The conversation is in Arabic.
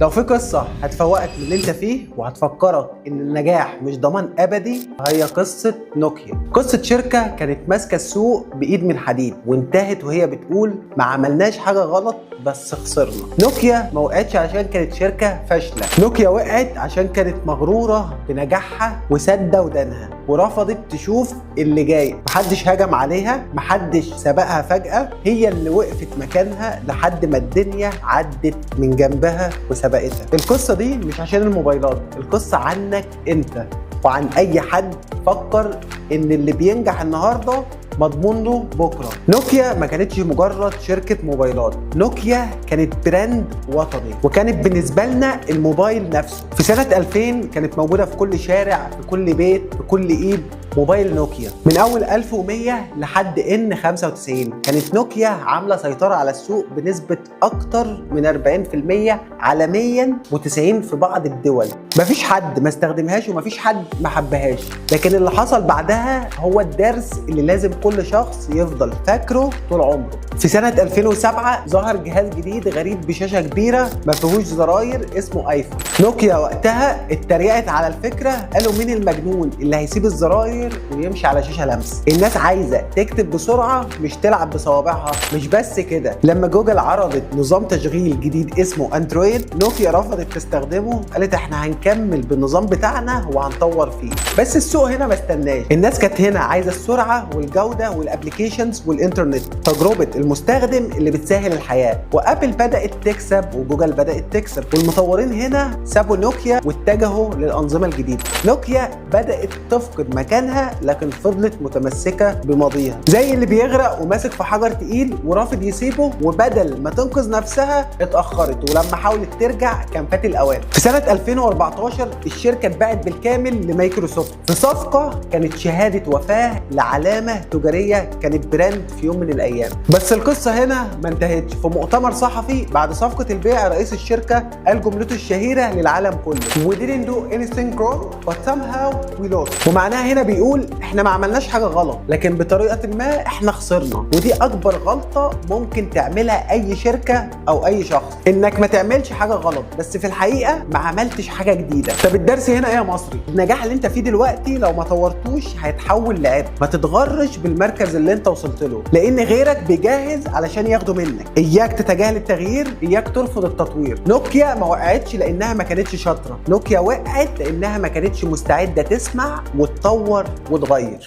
لو في قصة هتفوقك من اللي انت فيه وهتفكرك ان النجاح مش ضمان ابدي، هي قصة نوكيا. قصة شركة كانت ماسكة السوق بايد من حديد وانتهت وهي بتقول ما عملناش حاجة غلط بس خسرنا. نوكيا ما وقعتش عشان كانت شركة فاشلة، نوكيا وقعت عشان كانت مغرورة بنجاحها وسادة ودانها ورفضت تشوف اللي جاي. محدش هجم عليها، محدش سبقها فجأة، هي اللي وقفت مكانها لحد ما الدنيا عدت من جنبها وسبقتها. القصة دي مش عشان الموبايلات، القصة عنك انت وعن اي حد فكر ان اللي بينجح النهارده مضمون له بكره. نوكيا ما كانتش مجرد شركه موبايلات، نوكيا كانت براند وطني، وكانت بالنسبه لنا الموبايل نفسه. في سنه 2000 كانت موجوده في كل شارع، في كل بيت، في كل ايد موبايل نوكيا. من اول 1100 لحد N95 كانت نوكيا عامله سيطره على السوق بنسبه اكتر من 40% عالميا و90 في بعض الدول. مفيش حد ما استخدمهاش ومفيش حد ما حبهاش، لكن اللي حصل بعدها هو الدرس اللي لازم كل شخص يفضل فاكره طول عمره. في سنه 2007 ظهر جهاز جديد غريب بشاشه كبيره ما فيهوش زراير اسمه ايفون. نوكيا وقتها اتريقت على الفكره، قالوا مين المجنون اللي هيسيب الزراير ويمشي على شاشه لمس؟ الناس عايزه تكتب بسرعه مش تلعب بصوابعها. مش بس كده، لما جوجل عرضت نظام تشغيل جديد اسمه اندرويد، نوكيا رفضت تستخدمه، قالت احنا هنكمل بالنظام بتاعنا وهنطور فيه. بس السوق هنا ما استناش، الناس كانت هنا عايزه السرعه والجوده والابلكيشنز والانترنت، تجربه المستخدم اللي بتسهل الحياه. وابل بدات تكسب وجوجل بدات تكسب، والمطورين هنا سابوا نوكيا واتجهوا للانظمه الجديده. نوكيا بدات تفقد مكانها لكن فضلت متمسكه بماضيها، زي اللي بيغرق وماسك في حجر تقيل ورافض يسيبه، وبدل ما تنقذ نفسها اتاخرت، ولما حاولت ترجع كان فات الاوان. في سنه 2014 الشركه اتباعت بالكامل لمايكروسوفت في صفقه كانت شهاده وفاه لعلامه تجاريه كانت براند في يوم من الايام. بس القصه هنا ما انتهتش. في مؤتمر صحفي بعد صفقه البيع، رئيس الشركه قال جملته الشهيره للعالم كله: We didn't do anything wrong but somehow we lost. ومعناها هنا بيقول احنا ما عملناش حاجه غلط لكن بطريقه ما احنا خسرنا. ودي اكبر غلطه ممكن تعملها اي شركه او اي شخص، انك ما تعملش حاجه غلط بس في الحقيقه ما عملتش حاجه جديده. طب الدرس هنا ايه يا مصري؟ النجاح اللي انت فيه دلوقتي لو ما طورتوش هيتحول لعبء. ما تتغرش بالمركز اللي انت وصلت له، لان غيرك بيجهز علشان ياخده منك. اياك تتجاهل التغيير، اياك ترفض التطوير. نوكيا ما وقعتش لانها ما كانتش شاطره، نوكيا وقعت لانها ما كانتش مستعده تسمع وتطور وتغير.